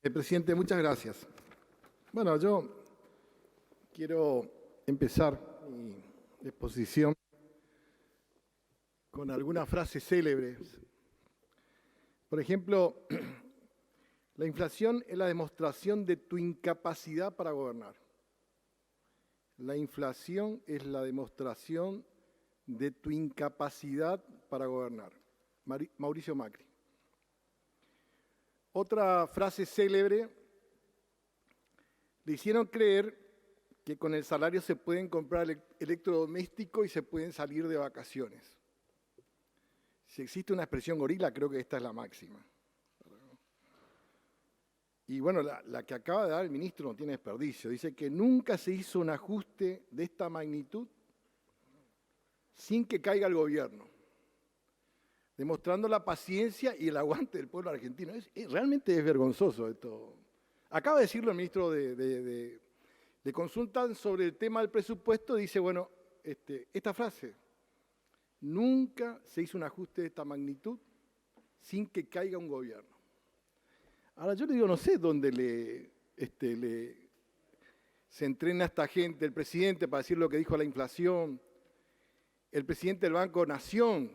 Presidente, muchas gracias. Bueno, yo quiero empezar mi exposición con algunas frases célebres. Por ejemplo, la inflación es la demostración de tu incapacidad para gobernar. La inflación es la demostración de tu incapacidad para gobernar. Mauricio Macri. Otra frase célebre: le hicieron creer que con el salario se pueden comprar electrodomésticos y se pueden salir de vacaciones. Si existe una expresión gorila, creo que esta es la máxima. Y bueno, la que acaba de dar el ministro no tiene desperdicio. Dice que nunca se hizo un ajuste de esta magnitud sin que caiga el gobierno, demostrando la paciencia y el aguante del pueblo argentino. Realmente es vergonzoso esto. Acaba de decirlo el ministro le consultan sobre el tema del presupuesto, dice, bueno, esta frase: nunca se hizo un ajuste de esta magnitud sin que caiga un gobierno. Ahora yo le digo, no sé dónde se entrena a esta gente, el presidente para decir lo que dijo la inflación, el presidente del Banco Nación,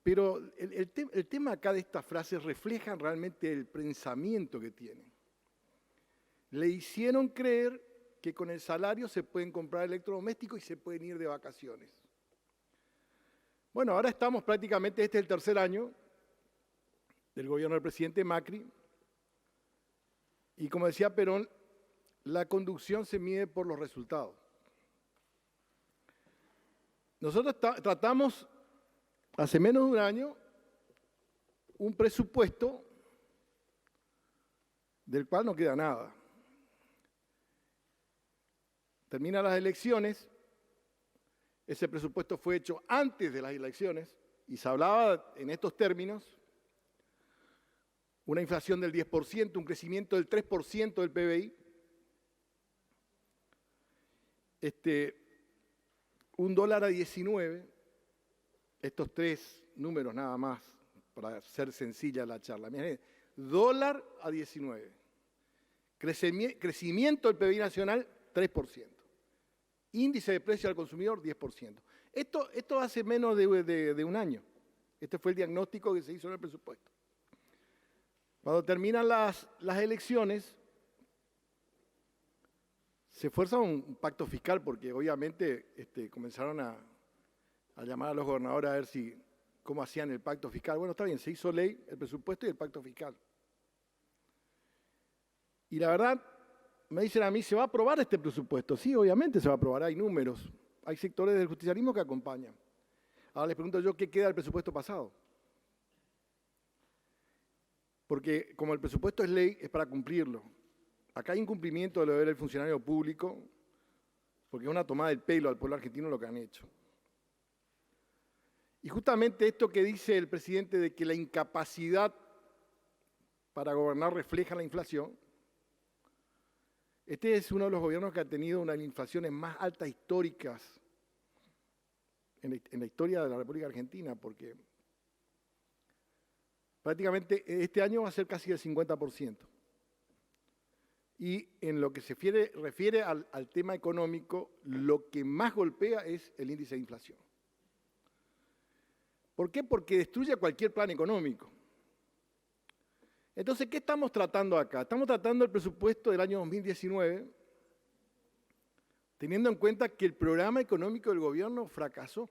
pero el tema acá de estas frases reflejan realmente el pensamiento que tienen. Le hicieron creer que con el salario se pueden comprar electrodomésticos y se pueden ir de vacaciones. Bueno, ahora estamos prácticamente, este es el tercer año del gobierno del presidente Macri, y como decía Perón, la conducción se mide por los resultados. Nosotros tratamos hace menos de un año un presupuesto del cual no queda nada. Terminan las elecciones, ese presupuesto fue hecho antes de las elecciones y se hablaba en estos términos: una inflación del 10%, un crecimiento del 3% del PBI, un dólar a 19, estos tres números nada más, para ser sencilla la charla. Miren, dólar a 19, crecimiento del PBI nacional 3%, índice de precio al consumidor 10%. Esto hace menos de un año. Este fue el diagnóstico que se hizo en el presupuesto. Cuando terminan las elecciones, se fuerza un pacto fiscal, porque obviamente comenzaron a llamar a los gobernadores a ver cómo hacían el pacto fiscal. Bueno, está bien, se hizo ley, el presupuesto y el pacto fiscal. Y la verdad, me dicen a mí, ¿se va a aprobar este presupuesto? Sí, obviamente se va a aprobar, hay números, hay sectores del justicialismo que acompañan. Ahora les pregunto yo, ¿qué queda del presupuesto pasado? Porque como el presupuesto es ley, es para cumplirlo. Acá hay incumplimiento de lo del funcionario público, porque es una tomada del pelo al pueblo argentino lo que han hecho. Y justamente esto que dice el presidente de que la incapacidad para gobernar refleja la inflación, este es uno de los gobiernos que ha tenido una de las inflaciones más altas históricas en la historia de la República Argentina, porque prácticamente este año va a ser casi el 50%. Y en lo que se refiere al tema económico, lo que más golpea es el índice de inflación. ¿Por qué? Porque destruye cualquier plan económico. Entonces, ¿qué estamos tratando acá? Estamos tratando el presupuesto del año 2019, teniendo en cuenta que el programa económico del gobierno fracasó.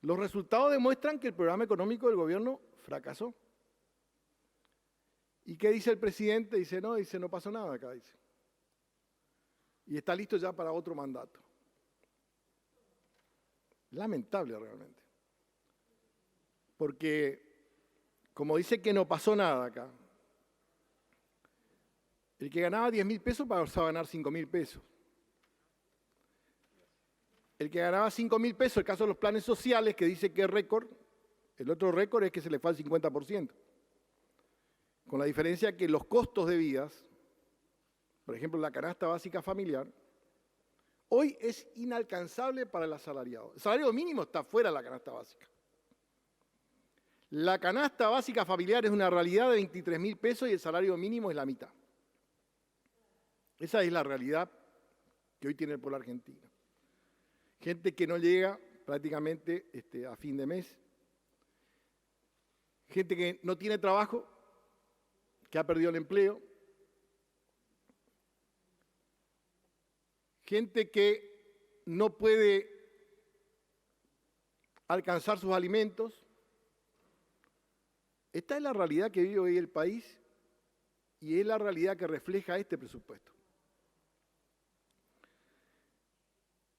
Los resultados demuestran que el programa económico del gobierno fracasó. ¿Y qué dice el presidente? Dice, no pasó nada acá, dice. Y está listo ya para otro mandato. Lamentable realmente. Porque, como dice que no pasó nada acá, el que ganaba 10.000 pesos pasó a ganar 5.000 pesos. El que ganaba 5.000 pesos, el caso de los planes sociales, que dice que es récord, el otro récord es que se le fue al 50%. Con la diferencia que los costos de vidas, por ejemplo, la canasta básica familiar, hoy es inalcanzable para el asalariado. El salario mínimo está fuera de la canasta básica. La canasta básica familiar es una realidad de 23.000 pesos y el salario mínimo es la mitad. Esa es la realidad que hoy tiene el pueblo argentino. Gente que no llega prácticamente a fin de mes. Gente que no tiene trabajo, que ha perdido el empleo. Gente que no puede alcanzar sus alimentos. Esta es la realidad que vive hoy el país y es la realidad que refleja este presupuesto.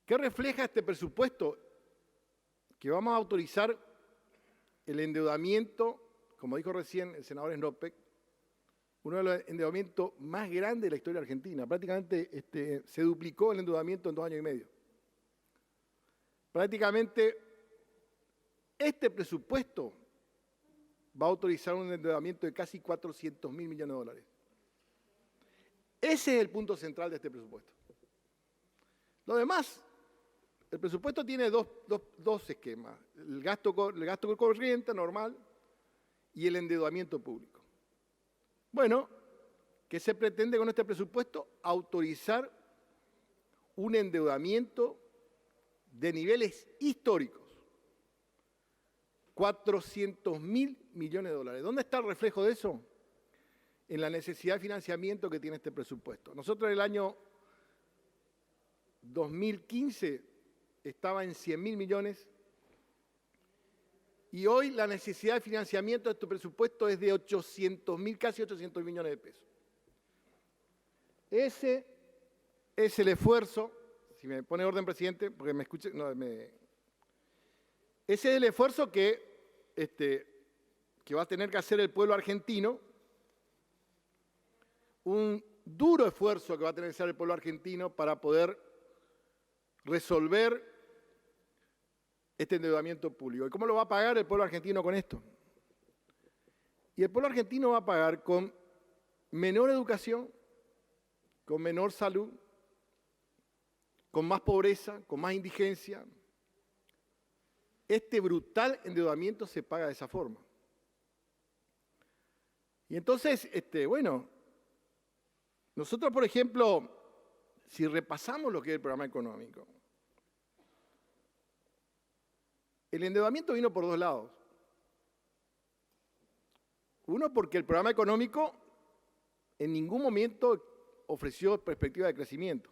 ¿Qué refleja este presupuesto? Que vamos a autorizar el endeudamiento, como dijo recién el senador Snopeck, uno de los endeudamientos más grandes de la historia argentina. Prácticamente se duplicó el endeudamiento en 2 años y medio. Prácticamente este presupuesto va a autorizar un endeudamiento de casi 400.000 millones de dólares. Ese es el punto central de este presupuesto. Lo demás, el presupuesto tiene dos esquemas, el gasto corriente normal y el endeudamiento público. Bueno, ¿qué se pretende con este presupuesto? Autorizar un endeudamiento de niveles históricos. 400.000 millones de dólares. ¿Dónde está el reflejo de eso? En la necesidad de financiamiento que tiene este presupuesto. Nosotros en el año 2015 estaba en 100.000 millones y hoy la necesidad de financiamiento de este presupuesto es de 800.000, casi 800 millones de pesos. Ese es el esfuerzo, si me pone orden, presidente, porque me escuche, ese es el esfuerzo que va a tener que hacer el pueblo argentino, un duro esfuerzo que va a tener que hacer el pueblo argentino para poder resolver este endeudamiento público. ¿Y cómo lo va a pagar el pueblo argentino con esto? Y el pueblo argentino va a pagar con menor educación, con menor salud, con más pobreza, con más indigencia. Este brutal endeudamiento se paga de esa forma. Y entonces, bueno, nosotros, por ejemplo, si repasamos lo que es el programa económico, el endeudamiento vino por 2 lados. Uno, porque el programa económico en ningún momento ofreció perspectiva de crecimiento.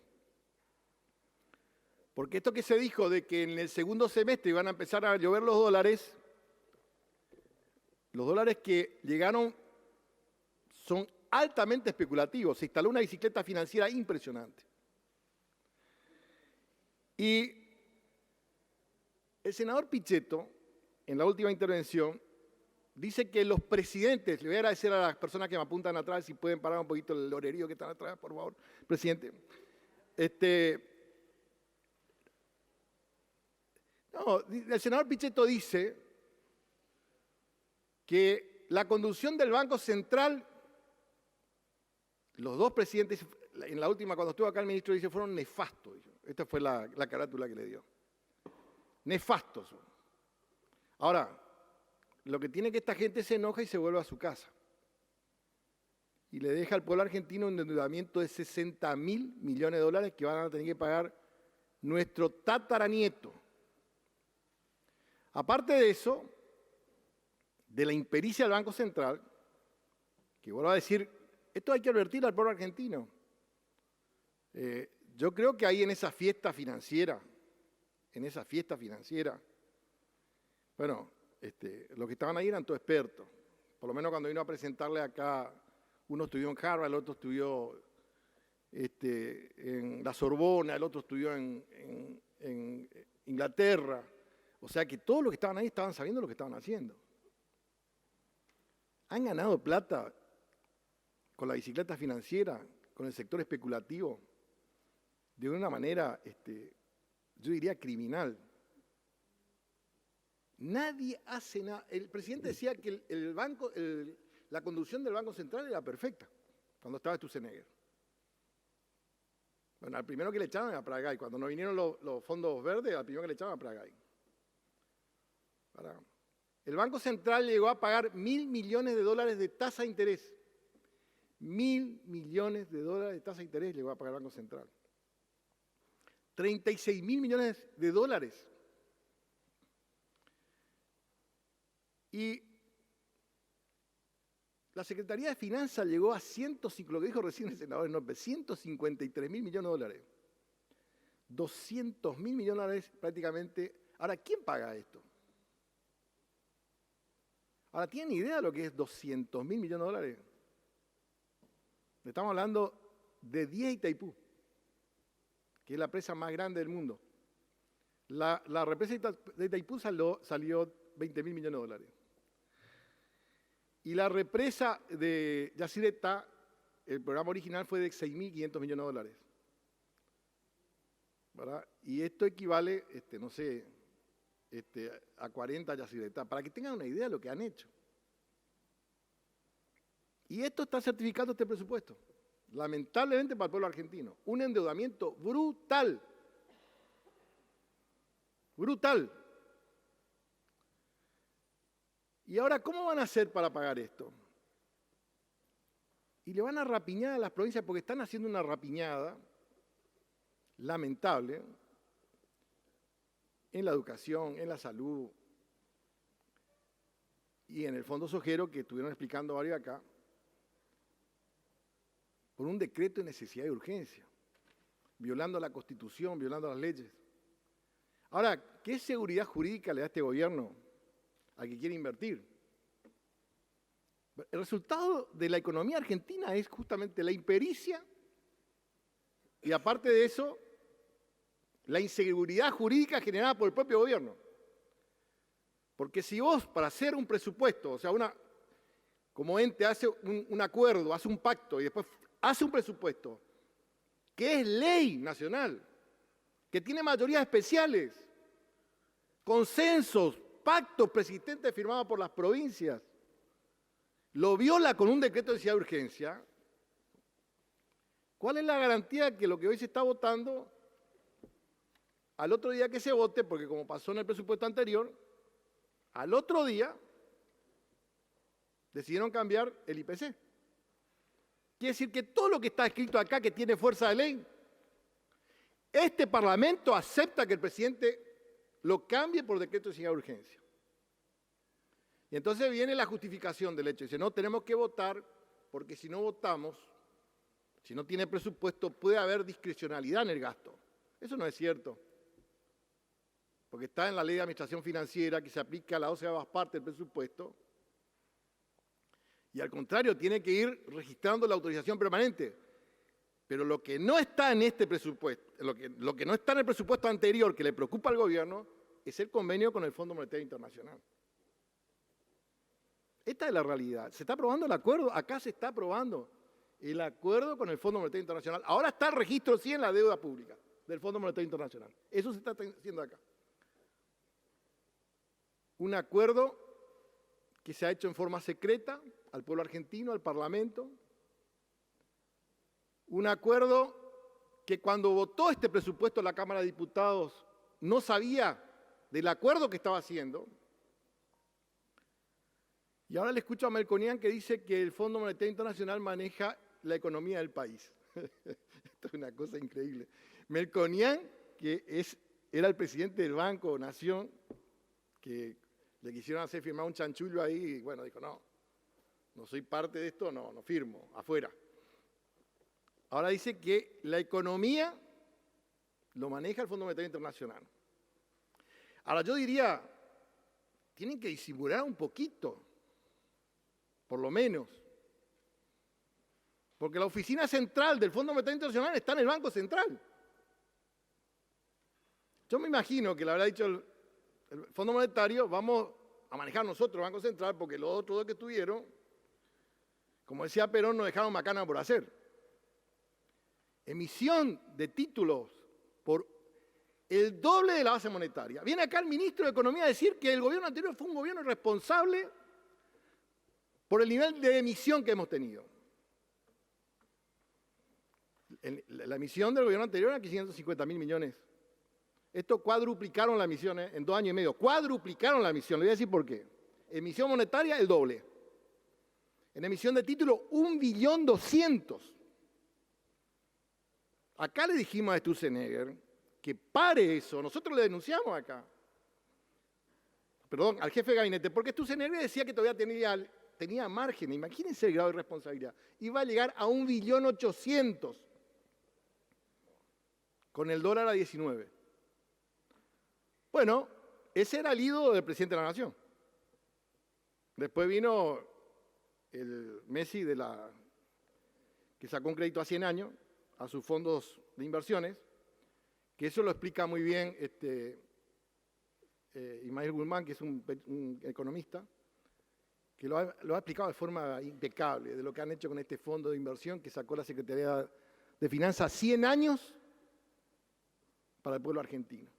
Porque esto que se dijo de que en el segundo semestre iban a empezar a llover los dólares que llegaron son altamente especulativos. Se instaló una bicicleta financiera impresionante. Y el senador Pichetto, en la última intervención, dice que los presidentes, le voy a agradecer a las personas que me apuntan atrás, si pueden parar un poquito el lorerío que están atrás, por favor, presidente. No, el senador Pichetto dice que la conducción del Banco Central, los 2 presidentes, en la última, cuando estuvo acá el ministro, dice, fueron nefastos. Esta fue la carátula que le dio. Nefastos. Ahora, lo que tiene que esta gente se enoja y se vuelve a su casa. Y le deja al pueblo argentino un endeudamiento de 60.000 millones de dólares que van a tener que pagar nuestro tataranieto. Aparte de eso, de la impericia del Banco Central, que vuelvo a decir, esto hay que advertir al pueblo argentino. Yo creo que ahí en esa fiesta financiera, bueno, los que estaban ahí eran todos expertos. Por lo menos cuando vino a presentarle acá, uno estudió en Harvard, el otro estudió en la Sorbona, el otro estudió en Inglaterra. O sea que todos los que estaban ahí estaban sabiendo lo que estaban haciendo. Han ganado plata con la bicicleta financiera, con el sector especulativo, de una manera, yo diría, criminal. Nadie hace nada. El presidente decía que la conducción del Banco Central era perfecta, cuando estaba Sturzenegger. Bueno, al primero que le echaban era Pratgay. Cuando no vinieron los fondos verdes, al primero que le echaban a Pratgay. El Banco Central llegó a pagar $1.000 millones de tasa de interés. $1.000 millones de tasa de interés llegó a pagar el Banco Central. 36.000 millones de dólares. Y la Secretaría de Finanzas llegó a lo que dijo recién el senador Norpe, 153.000 millones de dólares. 200.000 millones de dólares prácticamente. Ahora, ¿quién paga esto? Ahora, ¿tienen idea de lo que es 200.000 millones de dólares? Estamos hablando de 10 Itaipú, que es la presa más grande del mundo. La represa de Itaipú salió 20.000 millones de dólares. Y la represa de Yacyretá, el programa original fue de 6.500 millones de dólares. ¿Verdad? Y esto equivale, no sé, a 40 Yacyretá, para que tengan una idea de lo que han hecho. Y esto está certificando este presupuesto, lamentablemente para el pueblo argentino. Un endeudamiento brutal. Brutal. Y ahora, ¿cómo van a hacer para pagar esto? Y le van a rapiñar a las provincias porque están haciendo una rapiñada lamentable en la educación, en la salud y en el Fondo Sojero, que estuvieron explicando varios acá, por un decreto de necesidad y urgencia, violando la Constitución, violando las leyes. Ahora, ¿qué seguridad jurídica le da este gobierno al que quiere invertir? El resultado de la economía argentina es justamente la impericia y, aparte de eso, la inseguridad jurídica generada por el propio gobierno. Porque si vos, para hacer un presupuesto, o sea, como ente hace un acuerdo, hace un pacto y después hace un presupuesto, que es ley nacional, que tiene mayorías especiales, consensos, pactos persistentes firmados por las provincias, lo viola con un decreto de necesidad de urgencia, ¿cuál es la garantía que lo que hoy se está votando, al otro día que se vote, porque como pasó en el presupuesto anterior, al otro día decidieron cambiar el IPC? Quiere decir que todo lo que está escrito acá, que tiene fuerza de ley, este Parlamento acepta que el presidente lo cambie por decreto de necesidad de urgencia. Y entonces viene la justificación del hecho. Dice, no, tenemos que votar porque si no votamos, si no tiene presupuesto, puede haber discrecionalidad en el gasto. Eso no es cierto. Porque está en la Ley de Administración Financiera que se aplica a la 12ª parte del presupuesto. Y al contrario, tiene que ir registrando la autorización permanente. Pero lo que no está en este presupuesto, lo que no está en el presupuesto anterior que le preocupa al gobierno, es el convenio con el Fondo Monetario Internacional. Esta es la realidad. Se está aprobando el acuerdo, acá se está aprobando el acuerdo con el Fondo Monetario Internacional. Ahora está el registro, sí, en la deuda pública del Fondo Monetario Internacional. Eso se está haciendo acá. Un acuerdo que se ha hecho en forma secreta al pueblo argentino, al Parlamento. Un acuerdo que cuando votó este presupuesto la Cámara de Diputados no sabía del acuerdo que estaba haciendo. Y ahora le escucho a Melconian que dice que el Fondo Monetario Internacional maneja la economía del país. Esto es una cosa increíble. Melconian, que era el presidente del Banco Nación, que le quisieron hacer firmar un chanchullo ahí, y bueno, dijo, no soy parte de esto, no firmo, afuera. Ahora dice que la economía lo maneja el Fondo Monetario Internacional. Ahora yo diría, tienen que disimular un poquito, por lo menos. Porque la oficina central del Fondo Monetario Internacional está en el Banco Central. Yo me imagino que le habrá dicho el Fondo Monetario, vamos a manejar nosotros el Banco Central, porque los otros dos que estuvieron, como decía Perón, nos dejaron macana por hacer. Emisión de títulos por el doble de la base monetaria. Viene acá el ministro de Economía a decir que el gobierno anterior fue un gobierno irresponsable por el nivel de emisión que hemos tenido. La emisión del gobierno anterior era 550.000 millones. Esto cuadruplicaron la emisión en 2 años y medio. Cuadruplicaron la emisión. Le voy a decir por qué. emisión monetaria el doble. En emisión de título, 1.200.000.000. Acá le dijimos a Sturzenegger que pare eso. Nosotros le denunciamos acá. Perdón, al jefe de gabinete, porque Sturzenegger decía que todavía tenía margen. Imagínense el grado de responsabilidad. Iba a llegar a 1.800.000.000 con el dólar a 19. Bueno, ese era el ídolo del presidente de la Nación. Después vino el Messi que sacó un crédito a 100 años a sus fondos de inversiones, que eso lo explica muy bien Ismael Guzmán, que es un economista, que lo ha explicado de forma impecable de lo que han hecho con este fondo de inversión que sacó la Secretaría de Finanzas 100 años para el pueblo argentino.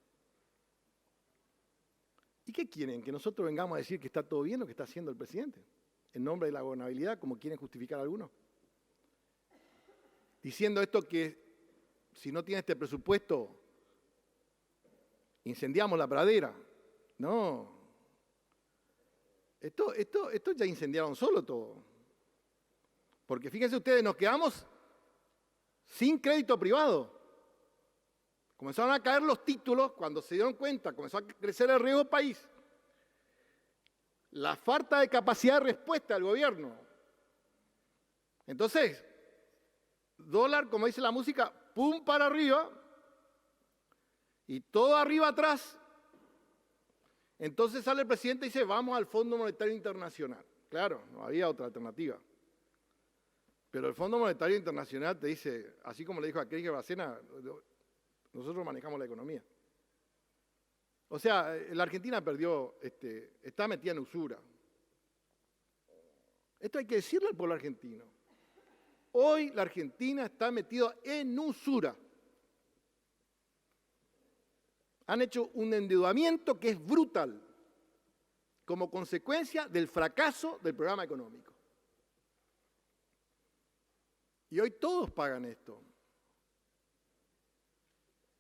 ¿Y qué quieren? ¿Que nosotros vengamos a decir que está todo bien lo que está haciendo el presidente? En nombre de la gobernabilidad, como quieren justificar algunos. Diciendo esto que si no tiene este presupuesto, incendiamos la pradera. No. Esto ya incendiaron solo todo. Porque fíjense ustedes, nos quedamos sin crédito privado. Comenzaron a caer los títulos cuando se dieron cuenta, comenzó a crecer el riesgo país. La falta de capacidad de respuesta del gobierno. Entonces, dólar, como dice la música, pum para arriba y todo arriba atrás. Entonces sale el presidente y dice, vamos al Fondo Monetario Internacional. Claro, no había otra alternativa. Pero el Fondo Monetario Internacional te dice, así como le dijo a Krieger Bacena, nosotros manejamos la economía. O sea, la Argentina perdió, está metida en usura. Esto hay que decirle al pueblo argentino. Hoy la Argentina está metida en usura. Han hecho un endeudamiento que es brutal, como consecuencia del fracaso del programa económico. Y hoy todos pagan esto.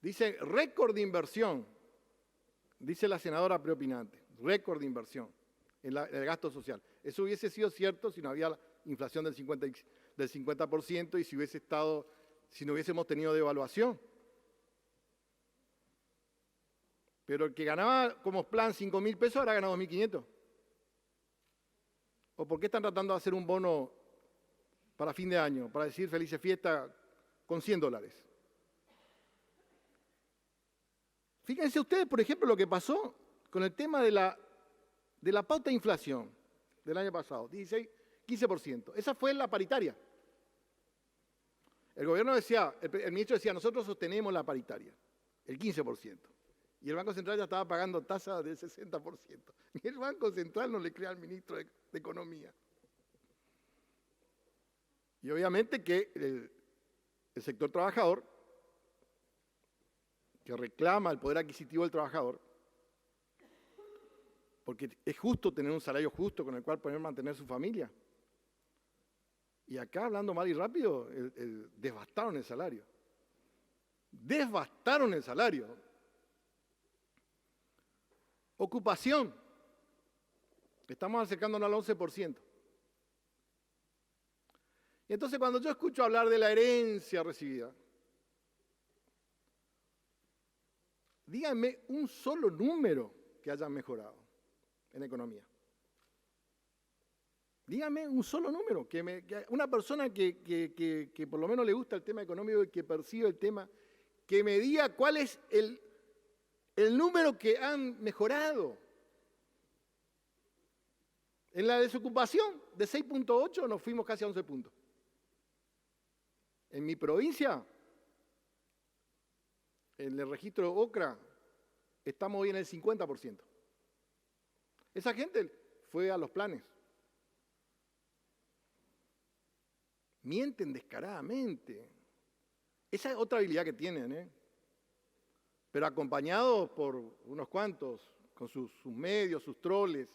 Dice récord de inversión, dice la senadora preopinante, récord de inversión en el gasto social. Eso hubiese sido cierto si no había la inflación del 50% y si no hubiésemos tenido devaluación. Pero el que ganaba como plan 5.000 pesos ahora gana 2.500. ¿O por qué están tratando de hacer un bono para fin de año, para decir felices fiestas con $100? Fíjense ustedes, por ejemplo, lo que pasó con el tema de la pauta de inflación del año pasado, 15%. Esa fue la paritaria. El gobierno decía, el ministro decía, nosotros sostenemos la paritaria, el 15%. Y el Banco Central ya estaba pagando tasa del 60%. Y el Banco Central no le crea al ministro de Economía. Y obviamente que el sector trabajador, que reclama el poder adquisitivo del trabajador, porque es justo tener un salario justo con el cual poder mantener su familia. Y acá, hablando mal y rápido, devastaron el salario. Devastaron el salario. Ocupación. Estamos acercándonos al 11%. Y entonces cuando yo escucho hablar de la herencia recibida, díganme un solo número que hayan mejorado en economía. Díganme un solo número, que una persona que por lo menos le gusta el tema económico y que percibe el tema, que me diga cuál es el número que han mejorado. En la desocupación, de 6.8 nos fuimos casi a 11 puntos. En mi provincia, en el registro OCRA, estamos hoy en el 50%. Esa gente fue a los planes. Mienten descaradamente. Esa es otra habilidad que tienen, pero acompañados por unos cuantos, con sus medios, sus troles,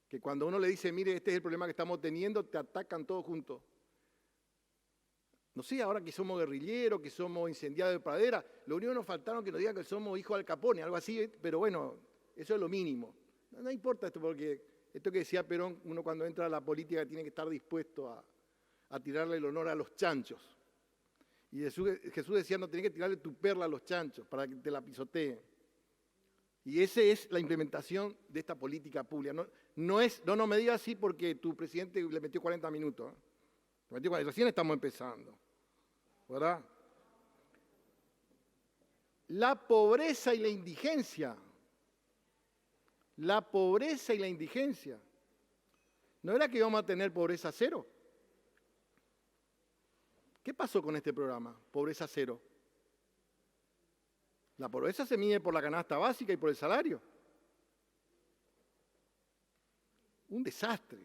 que cuando uno le dice, mire, este es el problema que estamos teniendo, te atacan todos juntos. No sé, ahora que somos guerrilleros, que somos incendiados de pradera, lo único que nos faltaron que nos digan que somos hijos de Al Capone, algo así, pero bueno, eso es lo mínimo. No importa esto porque Esto que decía Perón, uno cuando entra a la política tiene que estar dispuesto a tirarle el honor a los chanchos. Y Jesús decía, no, tenés que tirarle tu perla a los chanchos para que te la pisoteen. Y esa es la implementación de esta política pública. No me digas así porque tu presidente le metió 40 minutos. Recién estamos empezando, ¿verdad? La pobreza y la indigencia. La pobreza y la indigencia. ¿No era que íbamos a tener pobreza cero? ¿Qué pasó con este programa? Pobreza cero. La pobreza se mide por la canasta básica y por el salario. Un desastre.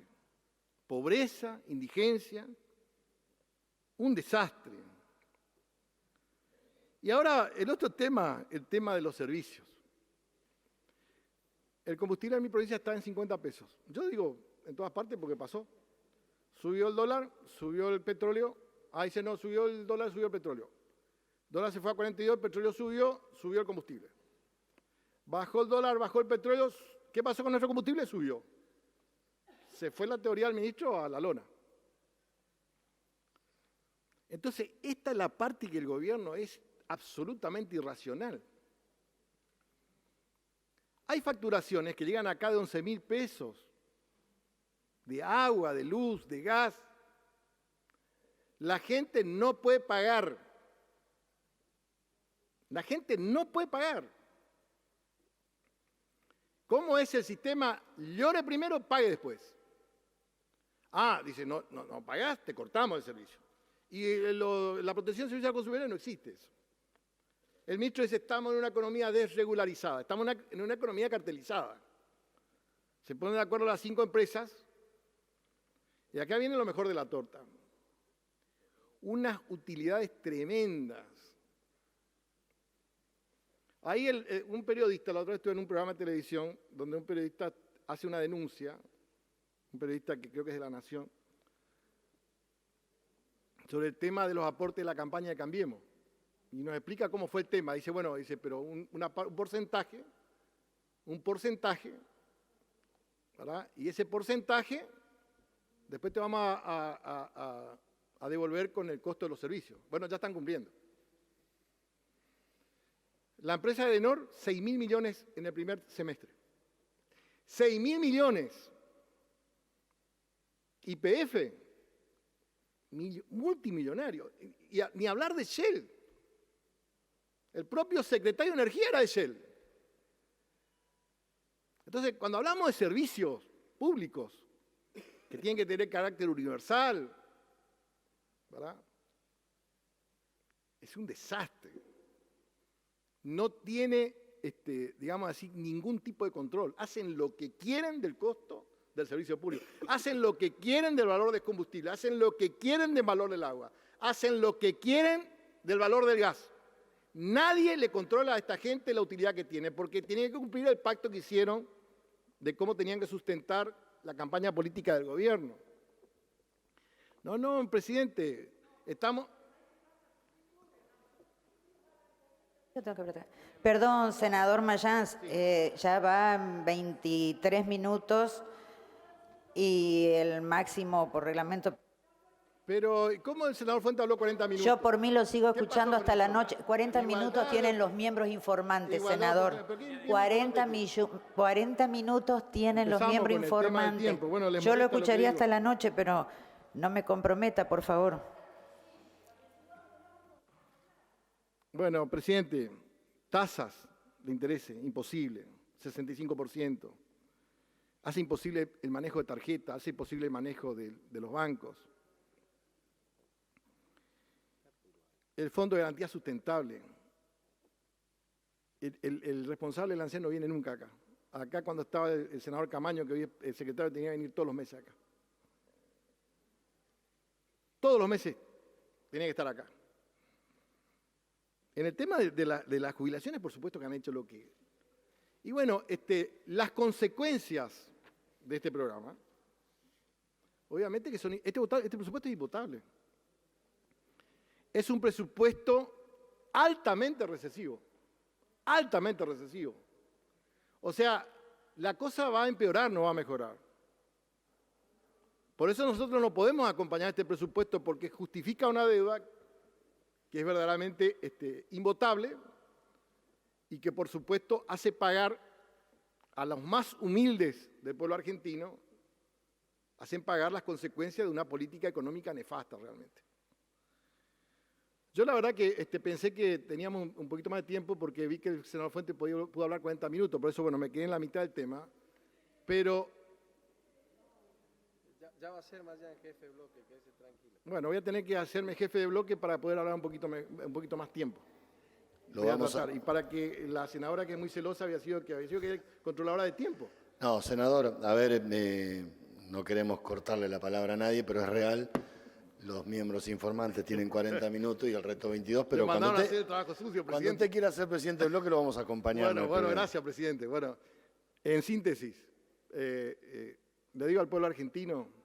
Pobreza, indigencia, un desastre. Y ahora el otro tema, el tema de los servicios. El combustible en mi provincia está en 50 pesos. Yo digo en todas partes porque pasó. Subió el dólar, subió el petróleo. Dice no, subió el dólar, subió el petróleo. El dólar se fue a 42, el petróleo subió el combustible. Bajó el dólar, bajó el petróleo. ¿Qué pasó con nuestro combustible? Subió. Se fue la teoría del ministro a la lona. Entonces, esta es la parte que el gobierno es absolutamente irracional. Hay facturaciones que llegan acá de 11.000 pesos, de agua, de luz, de gas. La gente no puede pagar. La gente no puede pagar. ¿Cómo es el sistema? Llore primero, pague después. Dice, no pagás, te cortamos el servicio. Y la protección social al consumidor no existe eso. El ministro dice, estamos en una economía desregularizada, estamos en una economía cartelizada. Se ponen de acuerdo las 5 empresas y acá viene lo mejor de la torta. Unas utilidades tremendas. Ahí un periodista, la otra vez estuve en un programa de televisión donde un periodista hace una denuncia, un periodista que creo que es de La Nación, sobre el tema de los aportes de la campaña de Cambiemos. Y nos explica cómo fue el tema. Dice, pero un porcentaje, ¿verdad? Y ese porcentaje, después te vamos a devolver con el costo de los servicios. Bueno, ya están cumpliendo. La empresa de Edenor, 6.000 millones en el primer semestre. 6.000 millones. YPF, multimillonario. Y ni hablar de Shell. El propio secretario de Energía era de Shell. Entonces, cuando hablamos de servicios públicos, que tienen que tener carácter universal, ¿verdad? Es un desastre. No tiene, digamos así, ningún tipo de control. Hacen lo que quieren del costo del servicio público. Hacen lo que quieren del valor del combustible. Hacen lo que quieren del valor del agua. Hacen lo que quieren del valor del gas. Nadie le controla a esta gente la utilidad que tiene, porque tienen que cumplir el pacto que hicieron de cómo tenían que sustentar la campaña política del gobierno. No, presidente, estamos... Yo tengo que apretar. Perdón, senador Mayans, ya van 23 minutos y el máximo por reglamento... Pero, ¿cómo el senador Fuentes habló 40 minutos? Yo por mí lo sigo escuchando hasta la noche. 40 minutos tienen los miembros informantes, senador. 40 minutos tienen los miembros informantes. Yo lo escucharía hasta la noche, pero no me comprometa, por favor. Bueno, presidente, tasas de interés, imposible, 65%. Hace imposible el manejo de tarjeta, hace imposible el manejo de los bancos. El Fondo de Garantía Sustentable. El responsable del ANSES no viene nunca acá. Acá cuando estaba el senador Camaño, que hoy es el secretario, tenía que venir todos los meses acá. Todos los meses tenía que estar acá. En el tema de las jubilaciones, por supuesto que han hecho lo que... Y bueno, las consecuencias de este programa, obviamente que son... Este presupuesto es invotable. Es un presupuesto altamente recesivo. Altamente recesivo. O sea, la cosa va a empeorar, no va a mejorar. Por eso nosotros no podemos acompañar este presupuesto, porque justifica una deuda que es verdaderamente invotable y que, por supuesto, hace pagar a los más humildes del pueblo argentino, hacen pagar las consecuencias de una política económica nefasta realmente. Yo la verdad que pensé que teníamos un poquito más de tiempo porque vi que el senador Fuentes pudo hablar 40 minutos, por eso, bueno, me quedé en la mitad del tema, pero... Ya va a ser más ya jefe de bloque, quédese tranquilo. Bueno, voy a tener que hacerme jefe de bloque para poder hablar un poquito más tiempo. Lo vamos a... Y para que la senadora, que es muy celosa, había sido controladora de tiempo. No, senador, a ver, no queremos cortarle la palabra a nadie, pero es real. Los miembros informantes tienen 40 minutos y el resto 22, pero cuando usted, hacer el trabajo sucio, cuando usted quiera ser presidente del bloque lo vamos a acompañar. Bueno, gracias, presidente. Bueno, en síntesis, le digo al pueblo argentino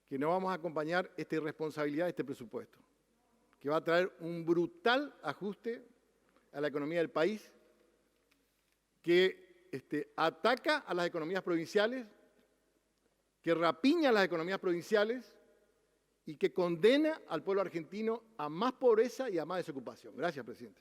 que no vamos a acompañar esta irresponsabilidad de este presupuesto, que va a traer un brutal ajuste a la economía del país, que ataca a las economías provinciales, que rapiña a las economías provinciales y que condena al pueblo argentino a más pobreza y a más desocupación. Gracias, presidente.